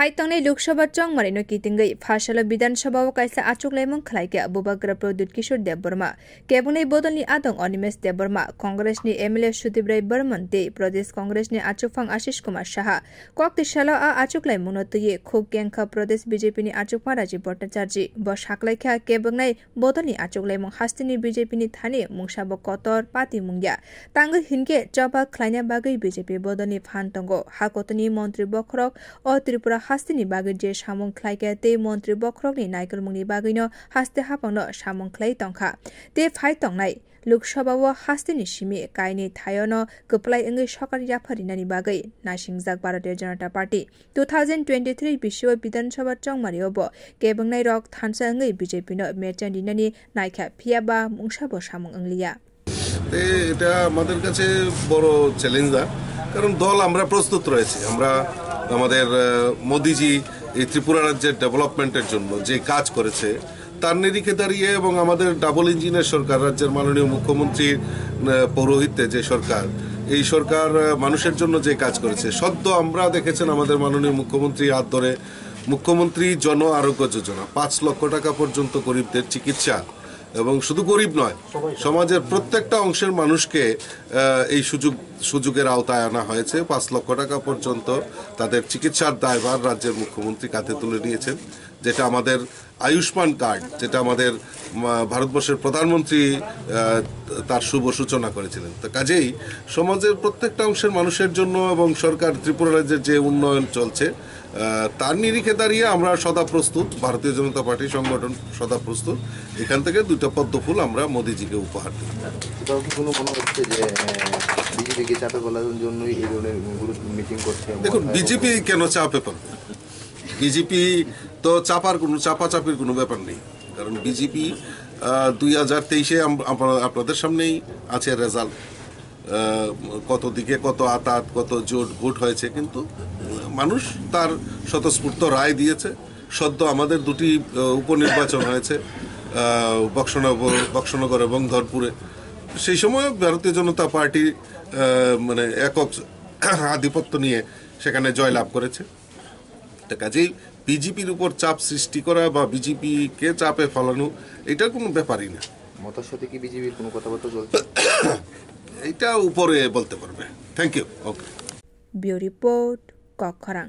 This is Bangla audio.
फाइतंगनै लोकसभा चंगमारिनो कितिंगै फाशल विधानसभा काइसा आचुक लाइमं खलाइके बुबाग्र प्रद्युत किशोर देबबर्मा केबुनै बदलनि आदं अनिमेश देबबर्मा कांग्रेसनि एमएलए सुदीप राय बर्मन ते प्रदेश कांग्रेसनि आचुकफां आशिष कुमार साहा कक्तिशाला आचुक लाइमुनो तुये खुब गेंखा प्रदेश बीजेपी नि आचुकमा राजीव भट्टाचार्य बस हाकलाइखा केबुनै बदलनि आचुक लाइमं हास्तिनि बीजेपी नि थाने मुंसाब कतर पाति मुंगिया तांग हिनके चबा खलाइना बागै बीजेपी बदलनि फानतंगो हाकतनि मन्त्री बखरक अ त्रिपुरा हास्तिनि बागै जे सामुं खलाइके ते मन्त्री बखरकनि नायकलमुंनि बागैनो हास्ते हापांनो सामुं खलाइ तंखा ते फाइ तंनाय लोकसभाव हास्तिनि सिमि कायनि थायनो गप्लाय अंगै सरकारि जाफारिनानि बागै नासिंजाक भारतीय जनता पार्टी 2023 विश्व विधानसभा चंगमारियाव केबंनाय रक थानसा अंगै बीजेपी नो मेरचान दिनानि नायखा फियाबा मुंसाबो सामुं अंगलिया এটা আমাদের কাছে বড় চ্যালেঞ্জ না কারণ দল আমরা প্রস্তুত রয়েছি আমরা আমাদের মোদিজি এই ত্রিপুরা রাজ্যের ডেভেলপমেন্টের জন্য যে কাজ করেছে তার নিরিখে দাঁড়িয়ে এবং আমাদের ডাবল ইঞ্জিনের সরকার রাজ্যের মাননীয় মুখ্যমন্ত্রীর পৌরোহিত্যে যে সরকার এই সরকার মানুষের জন্য যে কাজ করেছে সদ্য আমরা দেখেছেন আমাদের মাননীয় মুখ্যমন্ত্রী হাত ধরে মুখ্যমন্ত্রী জন আরোগ্য যোজনা 5 লক্ষ টাকা পর্যন্ত গরিবদের চিকিৎসা এবং শুধু গরিব নয় সমাজের প্রত্যেকটা অংশের মানুষকে এই সুযোগের আওতায় আনা হয়েছে 5 লক্ষ টাকা পর্যন্ত তাদের চিকিৎসার দায়ভার রাজ্যের মুখ্যমন্ত্রী কাঁধে তুলে নিয়েছেন যেটা আমাদের আয়ুষ্মান কার্ড যেটা আমাদের ভারতবর্ষের প্রধানমন্ত্রী তার শুভ সূচনা করেছিলেন তো কাজেই সমাজের প্রত্যেকটা অংশের মানুষের জন্য এবং সরকার ত্রিপুরা রাজ্যের যে উন্নয়ন চলছে তার নিরিখে দাঁড়িয়ে আমরা সদা প্রস্তুত ভারতীয় জনতা পার্টি সংগঠন সদা প্রস্তুত এখান থেকে দুটো পদ্ম ফুল আমরা মোদিজিকে উপহার দিই এটাও কি কোনো মনে হচ্ছে যে বিজেপিকে চাপে ফেলার জন্য এই ধরনের মিটিং করছে দেখুন বিজেপি কেন চাপে ফেলবে বিজেপি তো চাপাচাপির কোনো ব্যাপার নেই কারণ বিজেপি 2023-এ আপনাদের সামনেই আছে রেজাল্ট কত দিকে কত আতাত কত জোট ভোট হয়েছে কিন্তু মানুষ তার স্বতঃস্ফূর্ত রায় দিয়েছে সদ্য আমাদের দুটি উপনির্বাচন হয়েছে বক্সনগর এবং ধরপুরে সেই সময় ভারতীয় জনতা পার্টি মানে একক আধিপত্য নিয়ে সেখানে জয়লাভ করেছে কাজেই বিজেপির উপর চাপ সৃষ্টি করা বা বিজেপিকে চাপে ফেলানো এটার কোনো ব্যাপারই না মতার সাথে কি বিজেপির কোনো কথাবার্তা চলছে এটা উপরে বলতে পারবে thank you okay bureau report কক্ষরাং।